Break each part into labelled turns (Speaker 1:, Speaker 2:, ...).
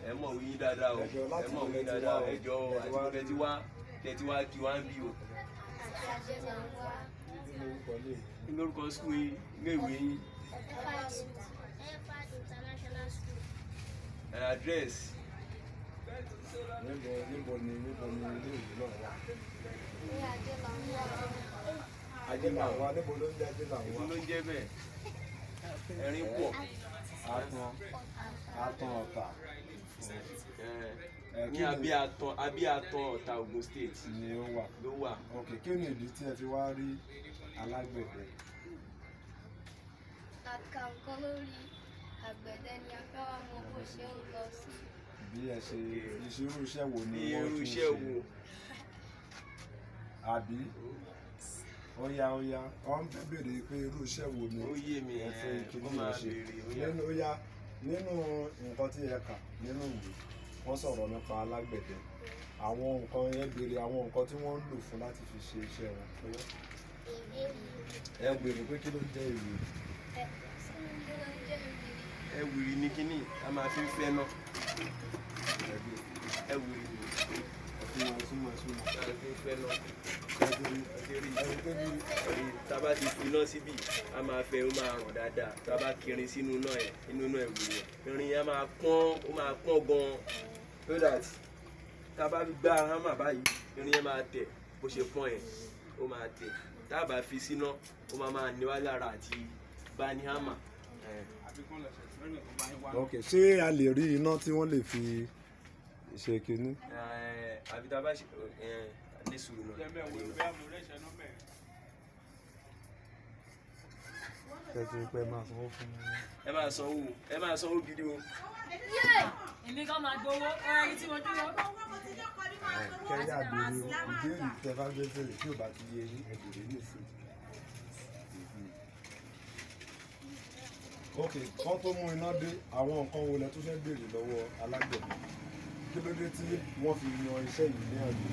Speaker 1: ẹ mọ̀ wí dáadáa o, ẹ mọ̀ wí dáadáa o, ẹjọ́ àti tẹ̀tí wá kí wá ń bí o. Kí lórúkọ school yín, ilé ìwé yín?
Speaker 2: Hephad International School.
Speaker 1: Address?
Speaker 3: Níbo ni ilé ìwé náà wà?
Speaker 2: Ní
Speaker 3: Ajélàwọ̀, níbo ló ń jẹ́ Ajélàwọ̀?
Speaker 1: Níbo ló ń jẹ́ bẹ́ẹ̀? Ẹ̀rín pọ̀.
Speaker 3: Àtàn Ọ̀tà.
Speaker 1: Ní Abíàtàn Ọ̀tà Ògùn State
Speaker 3: ni ó wà.
Speaker 1: Ló wà.
Speaker 3: Ok, kí ni ìdí tí ẹ fi wá rí alágbẹ̀dẹ?
Speaker 2: Àkàǹkọ́ lórí àgbẹ̀dẹ ni a fẹ́ wá mọ bó ṣe ń lọ sí.
Speaker 3: Bí ẹ ṣe irú iṣẹ́ wo ni
Speaker 1: Irú
Speaker 3: wọ́n tún
Speaker 1: iṣẹ́
Speaker 3: ṣe?
Speaker 1: wo?
Speaker 3: Àbí? Óyá, wọ́n ń béèrè pé irú iṣẹ́ wo ni
Speaker 1: Ó yé mi,
Speaker 3: ẹ fẹ́ kí
Speaker 1: ó
Speaker 3: ni
Speaker 1: máa
Speaker 3: ẹ ṣe?
Speaker 1: béèrè,
Speaker 3: Nínú nǹkan tí ẹ kà nínú ìwé, wọ́n sọ̀rọ̀ nípa alágbẹ̀dẹ. Àwọn nǹkan yẹn béèrè àwọn nǹkan tí wọ́n ń lò fún láti fi ṣe iṣẹ́ wọn. Ẹ béèrè pé kí ló jẹ́ ìwé?
Speaker 1: Ẹ̀wìrì ní kíní, a máa fi ń fẹ́ náà. Ẹ̀wìrì ní.
Speaker 3: Súnmọ́.
Speaker 1: A fi ń fẹ́ náà. Tábà ti fi iná síbí, a máa fẹ́, ó máa ràn dáadáa. Tábà kiri sínú náà ẹ̀, inú náà ẹ̀wìrì ẹ̀. Irin yẹn máa pọ́n, ó máa pọ́n gan-an. So that tábà gbá hámà báyìí, irin yẹn máa tẹ̀. Bó ṣe pọ́n ẹ̀, ó máa tẹ̀. Tábà fi síná, ó máa ní wá lára àti bá ní hámà.
Speaker 3: Ok, ṣé a lè rí iná tí wọ́n lè fi ṣe kinní?
Speaker 1: Àbí tá a bá ṣe ní sùúrù náà.
Speaker 3: Tẹ́tí pé máa sanwó fún mi.
Speaker 1: Ẹ máa sanwó gidi o.
Speaker 4: Èmi kan máa gbowó ẹni tí mo dúró.
Speaker 3: Kẹ́yà béèrè ìbéèrè tẹ́ bá gbé bèrè tí ò bá ti yé yín ẹ béèrè ní ìsìn. Ok, kán tó mú iná dé, àwọn nǹkan wo lẹ tún fẹ́ béèrè lọ́wọ́ alágbẹ̀dẹ? Kí ló dé tí wọ́n fi yan iṣẹ́ yìí ní àjò?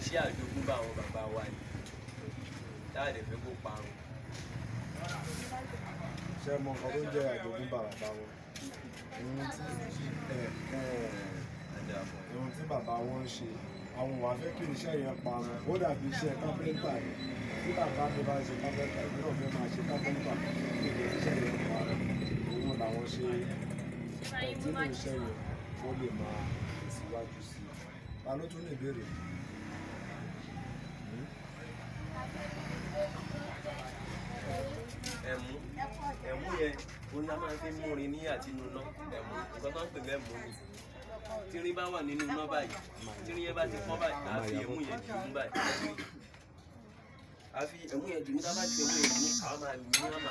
Speaker 1: Iṣẹ́ àjogúnbá àwọn bàbá wa ni. Táàdé fẹ́ kó parun.
Speaker 3: Ṣé mọ nǹkan tó ń jẹ́ àjogúnbá bàbá wọn? Ohun tí bàbá wọn ń ṣe, àwọn wà fẹ́ kí iṣẹ́ yẹn parun. Ó dàbí iṣẹ́ kápẹ́ńtà yìí. Tí bàbá mi bá ṣe kápẹ́ńtà, èmi náà fẹ́ máa ṣe kápẹ́ńtà. Iṣẹ́ yẹn parun. Òun làwọn ṣe nínú iṣẹ́ yẹn ó lè máa tẹ̀síwájú sí i. Ta ló tún lè béèrè?
Speaker 1: Ẹ̀mú yẹn, òun la máa fi mú rin ní àtinú náà. Ẹ̀mú, nǹkan tó ń pè lẹ́mú ni. Tírin bá wà nínú iná báyìí, tírin yẹn bá ti pọ́n báyìí, a fi ẹ̀mú yẹn dì mú báyìí. A fi ẹ̀mú yẹn dì mú, tá a bá ti ẹ̀mú yẹn dì mú, àwọn máa lù ní àmà.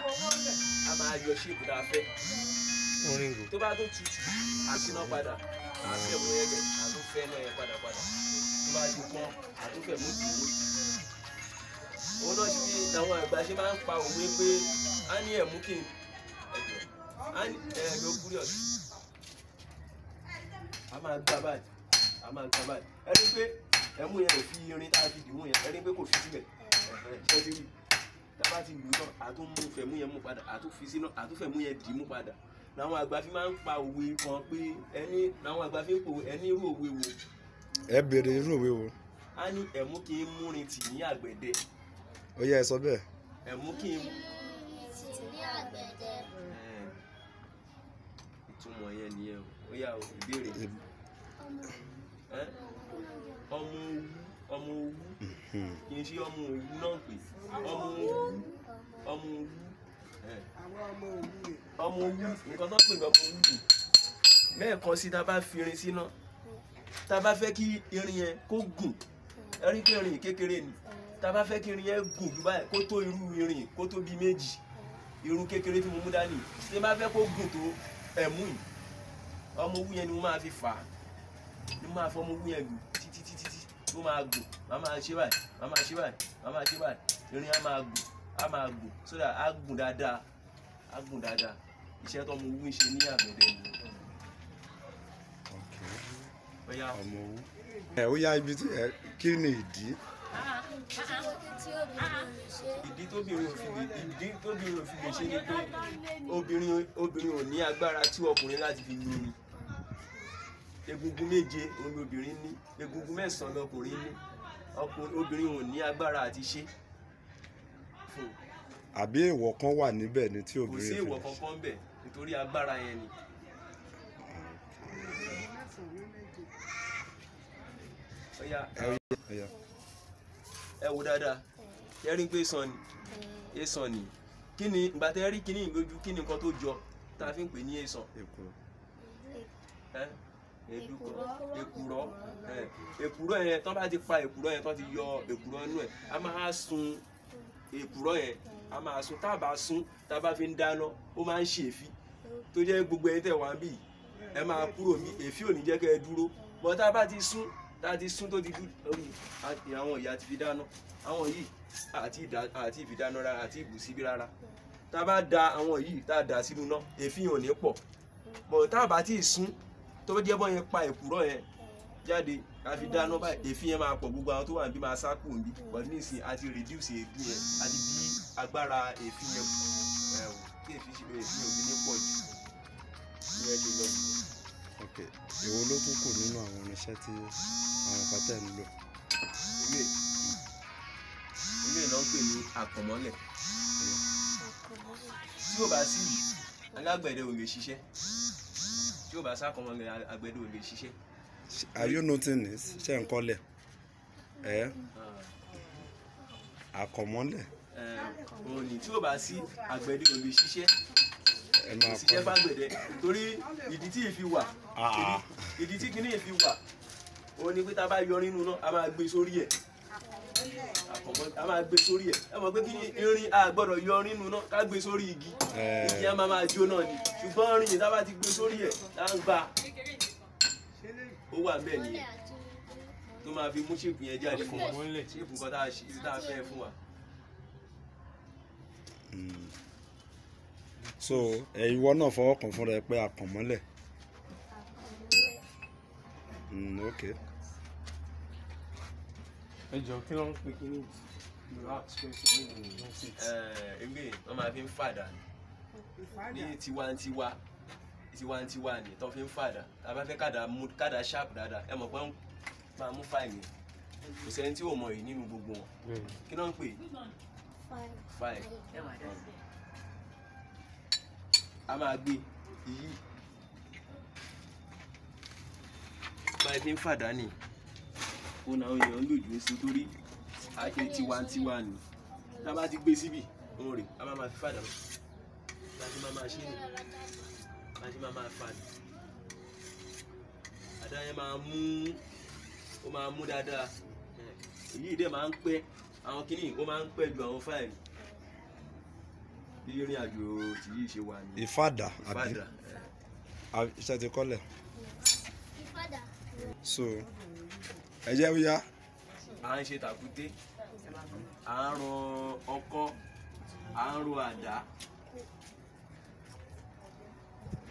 Speaker 1: A máa yọ ṣéèpù tá a fẹ́. Tó bá tó tutù, a síná padà. A fi ẹ̀mú yẹn bẹ̀, a tún fẹ́ náà yẹn padà. Tó bá ti pọ́n, a tún fẹ̀ mú dì mú. Òun náà ṣe àwọn àgbà ṣe máa ń pa òwe pé a ní ẹ̀mú kí n a ní ẹ̀rọ curious. A máa gbá báyìí. Ẹni pé ẹ̀mú yẹn ò fi irin tá a fi dìmú yẹn, ẹni pé kò fi síbẹ̀. Ṣé ti rí? Tá a bá ti lù ú náà, a tún mú fẹ̀mú yẹn mú padà, a tún fi sínú, a tún fẹ̀mú yẹn dìmú padà. Làwọn àgbà fi máa ń pa òwe kan pé làwọn àgbà fi ń pòwe ẹni irú òwe wo.
Speaker 3: Ẹ béèrè irú òwe wo?
Speaker 1: A ní ẹ̀mú kì í múrin tì ní àgbẹ̀dẹ.
Speaker 3: Ó yẹ ẹ sọ bẹ́ẹ̀.
Speaker 1: Ẹ̀mú kì í
Speaker 2: Tì ní àgbẹ̀dẹ.
Speaker 1: Ìtumọ̀ yẹn nìyẹn o. Ó yá o, ìbéèrè. Ọmọ owú kì í ṣe ọmọ òwú náà pè. Ọmọ owú. Ọmọ owú, nǹkan tó pè ní ọmọ owú ni. Lẹ́ẹ̀kan sí tá a bá fi irin síná, tá a bá fẹ́ kí irin yẹn kó gùn, ẹ rí pé irin kékeré ni. Tá a bá fẹ́ kí irin yẹn gùn jù báyìí, kó tó irú irin, kó tó bí méjì, irun kékeré tí mo mú dání. Tí n bá fẹ́ kó gùn tó ẹ̀mú yìí, ọmọ owú yẹn ni mo máa fi fà á. Ni mo máa fọ ọmọ owú yẹn gùn títí tó máa gùn. Màá máa ṣe báyìí. Irin á máa gùn, so that á gùn dáadáa. Iṣẹ́ tó ọmọ owú ń ṣe ní àgbẹ̀dẹ ni.
Speaker 3: Ọmọ owú. Ó yá ibi tí kí ni ìdí?
Speaker 1: ìdí tóbìnrin ò fi lè ṣe ni pé obìnrin ò ní agbára tí ọkùnrin láti fi lóyún. Egungun 7 òun lobìnrin ní, egungun 9 lọkùnrin ní. Obìnrin ò ní agbára àti ṣe.
Speaker 3: Àbí èèwọ̀ kan wà níbẹ̀ ni tí obìnrin
Speaker 1: fi lè ṣe? Kò sí èèwọ̀ kankan bẹ̀ nítorí agbára yẹn ni. Ẹ wo dáadáa, ẹ rí pé èsàn ni. Kí ni ìgbà tẹ́ rí kíní lójú, kí ni nǹkan tó jọ tá a fi ń pè ní èsàn? Èkùrọ́ yẹn tán bá ti pa èkùrọ́ yẹn tán ti yọ èkùrọ́ inú ẹ̀, a máa sun èkùrọ́ yẹn, a máa sun, tá a bá sun tá a bá fi ń dáná ó máa ń ṣe èéfín tó jẹ́ gbogbo ẹ̀yin tẹ̀ wá ń bì ẹ máa kúrò ní èéfín, ò ní jẹ́ kẹ́ ẹ dúró. Bọ́ tá a bá ti sún tó ti dúró, àwọn ìyá ti fi dáná, àwọn yìí àti ìfidáná rárá àti ìbùsíbí rárá. Tá a bá da àwọn yìí tá a dà sínú náà, èéfín ò ní pọ̀. Bọ́ tá a bá ti sún tó jẹ́ bọ́ yẹn pa èkùrọ́ yẹn jáde a fi dáná báyìí, èéfín yẹn máa pọ̀, gbogbo àwọn tó wà níbí máa sá kù níbí. But nísìnyí a ti reduce èéfín yẹn, a ti bí agbára èéfín yẹn kí èéfín òfin ní pọ̀ jù ní ẹ ṣe lọ.
Speaker 3: Ok, èwo ló tún kù nínú àwọn irinṣẹ́ tí àwọn kan tẹ̀ ń lò?
Speaker 1: Ilé náà ń pè ní àkànmọ́lẹ̀. Tí ò bá sí alágbẹ̀dẹ ò lè ṣiṣẹ́. Tí ò bá sá àkànmọ́lẹ̀, àgbẹ̀dẹ ò lè ṣiṣẹ́.
Speaker 3: Are you noting this? Ṣé ń kọ́lẹ̀? Àkànmọ́lẹ̀.
Speaker 1: Òun ni tí ò bá sí àgbẹ̀dẹ ò lè ṣiṣẹ́.
Speaker 3: Ẹ máa
Speaker 1: ṣiṣẹ́ fàgbẹ̀dẹ torí ìdí tí ìfi wà, ìdí tí kìíní ìfi wà, òun ni pé tá a bá yọ nínú náà a máa gbé sórí ẹ̀. A máa gbé sórí ẹ̀. Ẹ mọ̀ pé kí irin a gbọ́dọ̀ yọ nínú náà ká gbé sórí igi. Igi á máa jó náà ni. Ṣùgbọ́n irin yìí tá a bá ti gbé sórí ẹ̀ tá a ń gbà. Ó wà bẹ́ẹ̀ nìyẹn tó máa fi mú ṣèpù yẹn jáde fún wa. Ṣèpù kan tá a fẹ́ fún wa.
Speaker 3: So ìwọ náà fọwọ́ kàn fúnra ẹ pé àkànmọ́lẹ̀. Ok.
Speaker 5: Ẹ jọ kí ló ń pè kí ní
Speaker 1: ẹgbẹ́ wọ́n máa fi ń fàdà ní tiwantiwa ni tó fi ń fàdà. Tá a bá fẹ́ kádà sharp dáadáa, ẹ mọ̀ pé ń máa mú fáìlì kò sẹ́ni tí ò mọ̀ yìí nínú gbogbo wọn. Kí ló ń pè? Fáìlì. A máa gbé iyì báyìí fi ń fàdà ní òun àwọn èèyàn ń lòjù sí torí àṣẹ tiwantiwa ni. Tá a bá ti gbé síbì òun rè a máa fi fàdà láti máa ṣe ni láti máa fàdà. Àdá yẹn máa mú dáadáa. Èyí dẹ̀ máa ń pẹ́, àwọn kìíní ó máa ń pẹ́ ju àwọn fáìlì. Bí ìrìn àjò tí yìí ṣe wà ní.
Speaker 3: Ìfàdà àbí iṣẹ́ ti kọ́lẹ̀. So ẹ jẹ́ wíyá.
Speaker 1: À ń ṣe tàkúté, à ń ran ọkọ́, à ń ro àdá,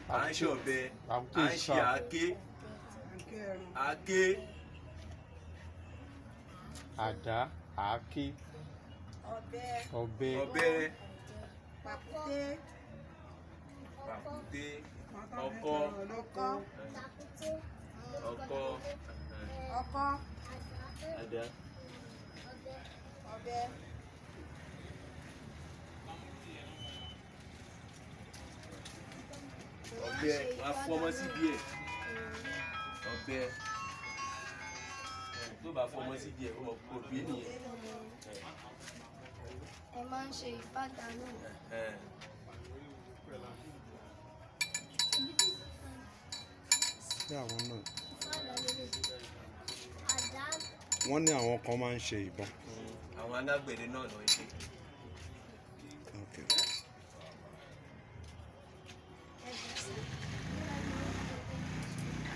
Speaker 1: à ń ṣe ọ̀bẹ, à ń ṣe àáké.
Speaker 5: Àdá, àáké, ọ̀bẹ.
Speaker 1: Pàkúté, ọkọ́, àdá, ọ̀bẹ, wàá fọmọ síbi ẹ̀. Ọ̀bẹ tó bá fọmọ síbi ẹ̀ ọmọ kò bí nìyẹn.
Speaker 2: Ẹ máa ń ṣe ìfàdà náà.
Speaker 3: Sí àwọn náà. Wọ́n ní àwọn kan máa ń ṣe ìbọn.
Speaker 1: Àwọn alágbẹ̀dẹ náà lọ ṣe.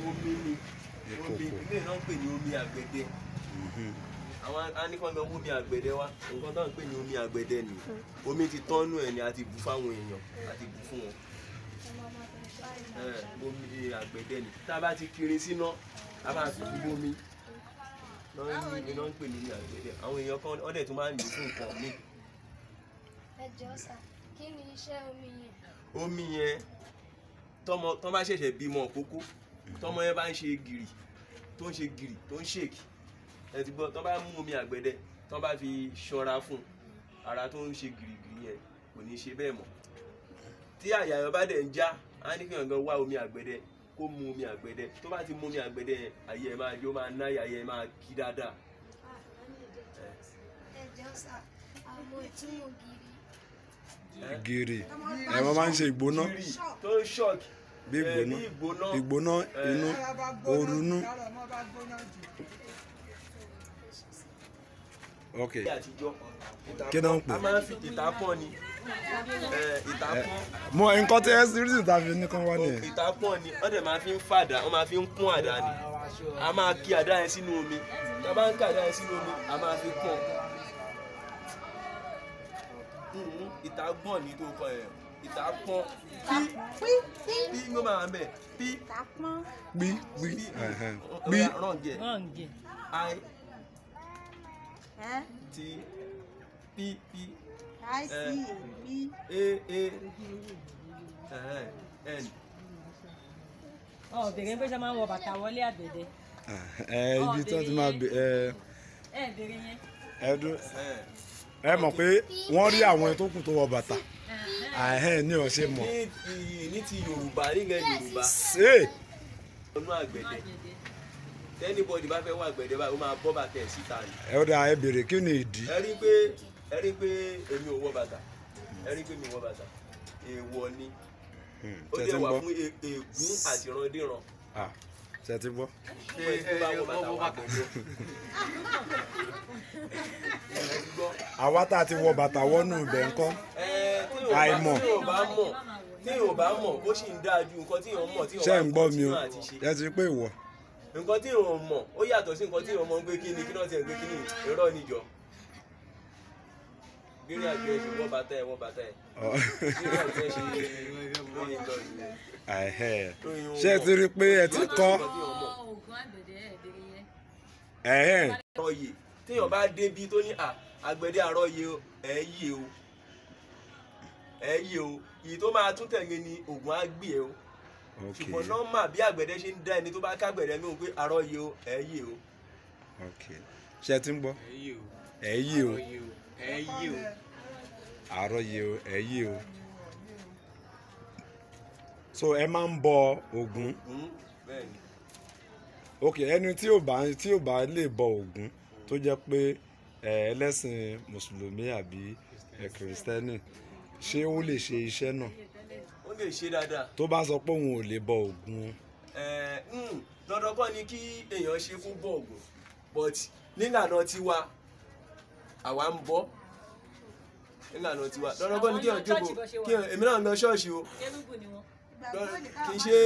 Speaker 1: Omi ni ilé náà ń pè ní omi àgbẹ̀dẹ. Àwọn aníkan lọ mú omi àgbẹ̀dẹ wá, nǹkan tó ń pè ní omi àgbẹ̀dẹ ni omi ti tọ́nú ẹ̀ ni a ti bù fáwọn èèyàn, a ti bù fún wọn. Omi àgbẹ̀dẹ ni tá a bá ti kiri síná a máa fi gbogbo omi iná ń pè ní omi àgbẹ̀dẹ àwọn èèyàn kan ọ̀dẹ̀ tó máa ń lò fún nǹkan míì.
Speaker 2: Ẹ jọ̀ọ́ sà, kí ni iṣẹ́ omi yẹn?
Speaker 1: Omi yẹn tọ́mọ bá ṣẹ̀ṣẹ̀ bímọ kókó tọ́mọ yẹn bá ń ṣe gìrì tó ń ṣèkì ẹ ti gbọ́ tọ́ bá mú omi àgbẹ̀dẹ tọ́ bá fi ṣọ́ra fún ara tó ń ṣe gìrìgìrì yẹn kò ní ṣe bẹ́ẹ̀ mọ́ tí àyà yẹn bá dẹ̀ ń já á ní kí ọ̀gá wá omi àgbẹ̀dẹ kó mu omi àgbẹ̀dẹ tó bá ti mu omi àgbẹ̀dẹ yẹn àyè ẹ̀ máa yó máa ná àyà yẹn máa kí dáadáa.
Speaker 2: Ẹ jọ̀ọ́ sà, àwọn ìtumọ̀
Speaker 3: gìrì ẹ máa ń ṣe ìgbóná
Speaker 1: tó ń ṣọ́ọ̀kì
Speaker 3: bí ìgbóná inú òrùnú. Ok kí náà ń pè.
Speaker 1: a máa ń fi ìtàpọ̀n ni ìtàpọ̀n.
Speaker 3: mo nǹkan tí ẹ sírísì ta fi ní kán wá nìyẹn.
Speaker 1: ìtàpọ̀n ni wọ́n dẹ̀ máa fi ń fàdà wọ́n máa fi ń kún àdá ni a máa kí àdá yẹn sínú omi tá a bá ń ká àdá yẹn sínú omi a máa fi kún. Ìtàgbọ̀n ni tó kọ yẹn ìtàpọ̀n pí ló máa bẹ̀ pí pí rọ̀ǹgẹ̀ I T P P A N.
Speaker 4: Bèrè pé ṣe máa ń wọ bàtà wọlé àgbẹ̀dẹ.
Speaker 3: Ibi tí wọ́n ti máa
Speaker 4: bèrè yẹn.
Speaker 3: Ẹ mọ̀ pé wọ́n rí àwọn tó kù tó wọ bàtà ní ọ̀sẹ̀ mọ̀.
Speaker 1: Ní ti Yorùbá nílẹ̀ Yorùbá ọ̀nà àgbẹ̀dẹ tẹ́nibọ́dì bá fẹ́ wọ àgbẹ̀dẹ báyìí ó máa bọ́ bàtà ẹ̀ síta ni.
Speaker 3: Ẹ ó dáa ẹ bèrè kí ni ìdí.
Speaker 1: Ẹ rí pé èmi ò wọ bàtà mi wọ bàtà èèwọ̀ ni ó dẹ̀ wà fún ègún àti ìrandíran.
Speaker 3: Ṣé ti gbọ́. Àwa tá a ti wọ bàtà wọnú ibẹ̀ ńkọ́ àìmọ̀.
Speaker 1: tí yóò bá mọ̀ ó sì ń dáa ju nǹkan tí yóò mọ̀ tí yóò
Speaker 3: ṣé ń gbọ́ mi o ẹ ti pé ìwọ.
Speaker 1: nǹkan tí yóò mọ̀ ó yàtọ̀ sí nǹkan tí yóò mọ̀ ń gbé kíni kí náà ti ń gbé kíni irọ́ níjọ. Gírí àjọ ẹ̀ ṣe wọ́n bàtà ẹ̀ gírí àjọ ẹ̀ ṣe lóyìn lọ ìyẹn.
Speaker 3: Ṣé ẹ ti rí pé ẹ ti kọ́.
Speaker 1: Àrọ̀yè téèyàn bá débi tó ní àgbẹ̀dẹ àrọ̀yè ẹ̀ yé o èyí tó máa tún tẹ̀lé ni ògùn àgbè o ṣùgbọ́n nọ́mà bí àgbẹ̀dẹ ṣe ń dá ẹni tó bá kágbẹ̀dẹ lóhùn pé àrọ̀yè o ẹ̀ yé o.
Speaker 3: Ṣé ẹ ti ń gbọ́. ẹ̀ yé o àrọ̀yè o ẹ̀ yé o. So ẹ máa ń bọ Ògún.
Speaker 1: Bẹ́ẹ̀ni.
Speaker 3: Ok ẹni tí ò bá lè bọ Ògún tó jẹ́ pé ẹlẹ́sìn mùsùlùmí àbí kìrìsìtẹ́nì ṣé ó lè ṣe iṣẹ́ náà.
Speaker 1: Ó lè ṣe dáadáa.
Speaker 3: Tó bá sọ pé òun ò lè bọ Ògún.
Speaker 1: Dandan kọ́ ni kí èèyàn ṣe kó bọ Ògún but nílànà tiwa àwa ń bọ nílànà tiwa dandan kọ́ ni kí èèyàn jókòó kí èmi náà lọ ṣọ́ọ̀ṣì o kì í ṣe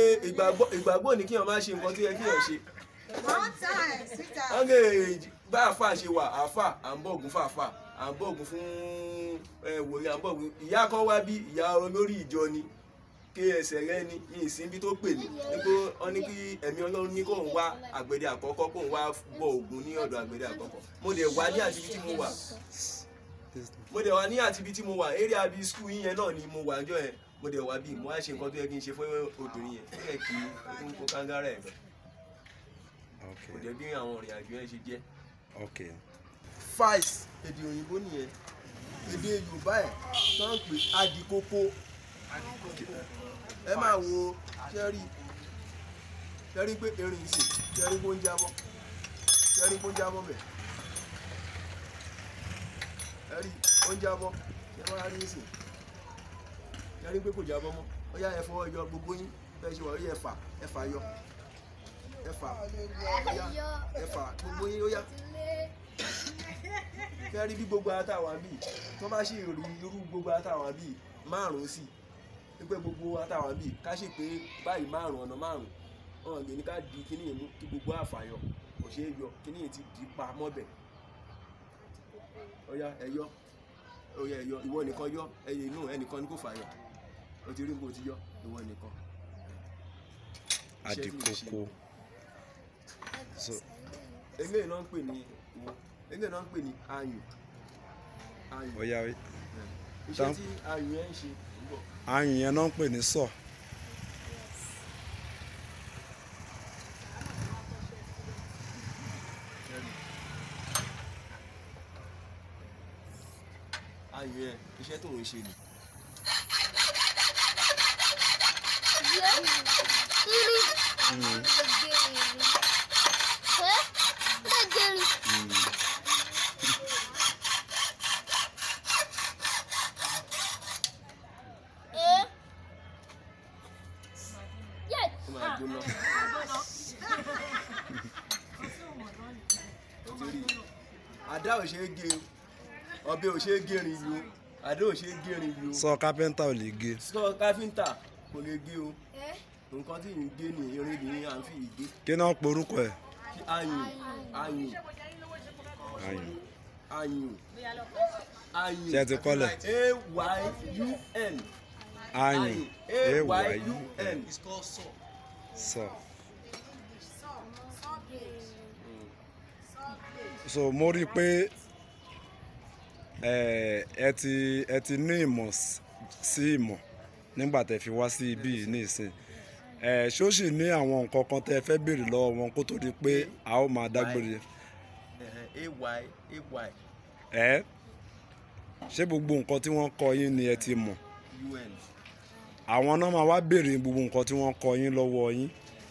Speaker 1: ìgbàgbọ́ ni kí èèyàn má ṣe nǹkan tó yẹ kí èèyàn ṣe. wọ́n lè bá àáfà ṣe wà àáfà à ń bọ Ògún fún àáfà à ń bọ Ògún fún wòlíì à ń bọ Ògún ìyá kan wá bí ìyá olórí ìjọ ni kí ẹsẹ̀ rẹ ní ìsínbí tó pè mí nígbó wọn ní kí ẹ̀mí Ọlọ́run ní kóun wá àgbẹ̀dẹ àkọ́kọ́ kóun wá bọ Ògún ní ọ̀dọ̀ àgbẹ̀dẹ àkọ́kọ́ mo dẹ̀ wá ní àti ibi tí mo wà area bíi school yẹn náà ni mo wà níjọ́ yẹn mo dẹ̀ wá bí mo wá ṣe nǹkan tó yẹ kí n ṣe fún obìnrin yẹn ó yẹ kí n kó kángárà ẹ̀ kò dẹ̀ bí àwọn ìrìn àjò yẹn ṣe jẹ́. Fice èdè òyìnbó nìyẹn èdè Yorùbá ẹ̀ tó ń pè adìkókó ẹ máa wo ṣẹ́rí pé erin ìsìn ṣẹ́rí kó ń jábọ́ bẹ̀ ẹ̀rí ó ń jábọ́ ṣẹ́ wá rí ìsìn ṣẹ́rí pé kò jábọ́ mọ́ ó yá ẹ fọwọ́ yọ gbogbo yín bẹ́ẹ̀ ṣe wà rí ẹ̀fà yọ ẹ̀fà gbogbo yín ó yá ṣẹ́rí bí gbogbo àtàwọn bíi tó bá sì rí irú gbogbo àtàwọn bíi márùn-ún sí pé gbogbo àtàwọn bíi ká sì pé báyìí ọ̀nà márùn-ún ọ̀hún lè ní ká di kíní yìí mú kí gbogbo àfàyọ kò ṣeé yọ kíní yìí ti dì pa mọ́bẹ̀ ọ̀yá ẹ̀yọ ìwọ nìkan yọ ẹyẹ inú ẹnìkan ní kò fàyọ o ti rí bó ti yọ ìwọ nìkan.
Speaker 3: Adìkókó
Speaker 1: eléyìí náà ń pè ní eléyìí náà ń pè ní ayùn.
Speaker 5: Ó yá wí.
Speaker 1: Iṣẹ́ tí ayùn yẹn ń ṣe.
Speaker 5: Ayùn yẹn náà ń pè ní sọ.
Speaker 1: Ayùn yẹn iṣẹ́ tó ń ṣe ni. Àdá ò ṣe é gé o, ọ̀bẹ ò ṣe é gérin yìí o, àdá ò ṣe é gérin yìí o.
Speaker 5: Sọ kápẹ́ńtà ò lè gé.
Speaker 1: Sọ káfíńtà kò lè gé o. Nǹkan tí ń gé ni irin ni à ń fi ìgé.
Speaker 5: Kí náà porúkọ ẹ̀?
Speaker 1: Ayùn ayùn
Speaker 5: Ayùn.
Speaker 1: ayùn ayùn.
Speaker 5: Ṣé ẹ ti kọ́lẹ̀?
Speaker 1: AYUN.
Speaker 5: Ayùn.
Speaker 1: AYUN.
Speaker 5: Sọ. So mo rí i pé ẹ ti ní ìmọ̀ sí ìmọ̀ nígbà tẹ́ fi wá sí ibí yìí nísìn. Ṣé ó sì ní àwọn nǹkan kan tẹ́ fẹ́ béèrè lọ́wọ́ wọn kó tó di pé a ó máa dágbére?
Speaker 1: AY.
Speaker 5: Ṣé gbogbo nǹkan tí wọ́n kọ́ yín ni ẹ ti mọ̀?
Speaker 1: UN.
Speaker 5: Àwọn náà máa wá béèrè gbogbo nǹkan tí wọ́n kọ́ yín lọ́wọ́ yín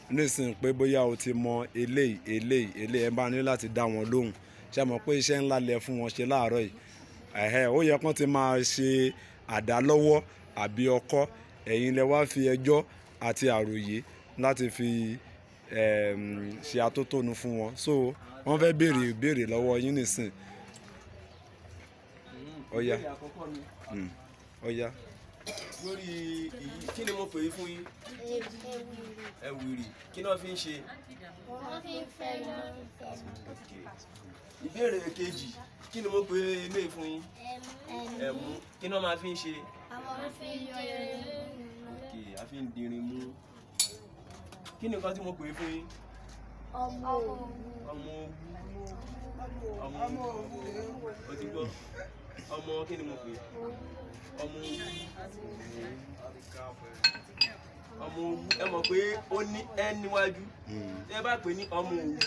Speaker 5: nísìn pé bóyá o ti mọ eléyìí ẹ bá ní láti dá wọn lóhùn. Ṣé mọ̀ pé iṣẹ́ ńlá lẹ fún wọn ṣe láàárọ̀ yìí? Ó yẹ kán ti máa ṣe àdá lọ́wọ́ àbí ọkọ́, ẹ̀yin lẹ wá fi ẹjọ́ àti àròyé láti fi ṣe atótónu fún wọn. So wọ́n fẹ́ béèrè lọ́wọ́ yín nísìn. Ó yá. Ó yá.
Speaker 1: Lórí èyí kí ni mo pè é fún yín? Ẹ̀wìrì. Kí ni wọ́n fi ń ṣe?
Speaker 2: Wọ́n fi ń fẹ́ iná.
Speaker 1: Ìbéèrè kejì kí ni mo pè é eléyìí fún yín? Ẹ̀mú. Kí ni wọ́n máa fi ń ṣe?
Speaker 2: Àwọn fi ń yọ irin mú.
Speaker 1: A fi ń dirin mú. Kí ni nǹkan tí mo pè é fún yín?
Speaker 2: Ọmọ òwú.
Speaker 1: Ọmọ òwú. O ti gbọ́? Ọmọ kí ni mo pè é? Ọmọ òwú. Ọmọ òwú. Ẹ mọ̀ pé ó ní N níwájú. Tí ẹ bá pè ní ọmọ òwú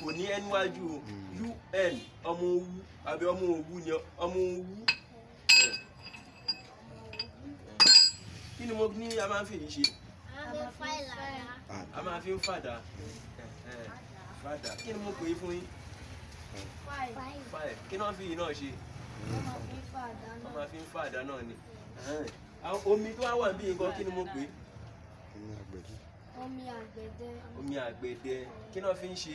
Speaker 1: kò ní N níwájú o. UN ọmọ òwú àbí ọmọ òwú ni ọmọ òwú. Kí ni mo ní a máa ń fi yìí ṣe? A máa fi ń fàdà. Fàdà. Kí ni mo pè é fún yín? Five. Kí ni wọ́n fi yìí náà ṣe? Wọ́n máa fi ń fàdà náà ni. Omi tó wá wà níbí nǹkan kí ni mo pè é?
Speaker 2: Omi àgbẹ̀dẹ.
Speaker 1: Omi àgbẹ̀dẹ. Kí ni wọ́n fi ń ṣe?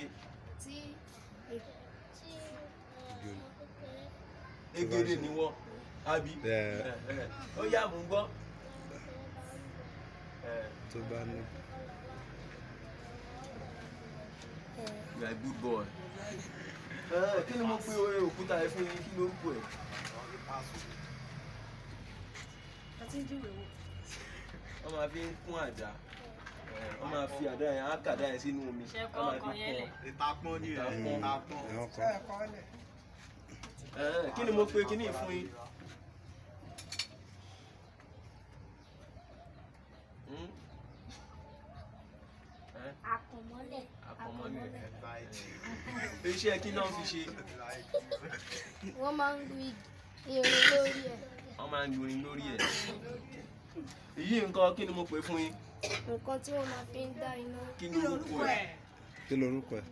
Speaker 1: Egede ni wọ́n. Àbí? Ó yá mú gbọ́.
Speaker 5: Tó bá ní.
Speaker 1: You are a good boy. Kí ni mo pè òkúta ẹ fún yín? Kí ló ń pò ẹ̀? Wọ́n máa fi ń kún àdá. Wọ́n máa fi àdá yẹn á kàdá yẹn sínú omi. Wọ́n máa fi kún.
Speaker 6: Ìtàpọ́n ni ẹ̀.
Speaker 1: Kí ni mo pè kíní fún yín?
Speaker 2: Àpọ̀mọ́lẹ̀.
Speaker 1: Iṣẹ́ kí náà fi ṣe?
Speaker 2: Wọ́n máa ń lu irin lórí ẹ̀.
Speaker 1: Wọ́n máa ń lu irin lórí ẹ̀. Èyí nǹkan kí ni mo pè fún yín?
Speaker 2: Nǹkan tí wọ́n máa fi ń dá iná.
Speaker 1: Kí ni orúkọ ẹ̀?
Speaker 5: Kí lorúkọ ẹ̀?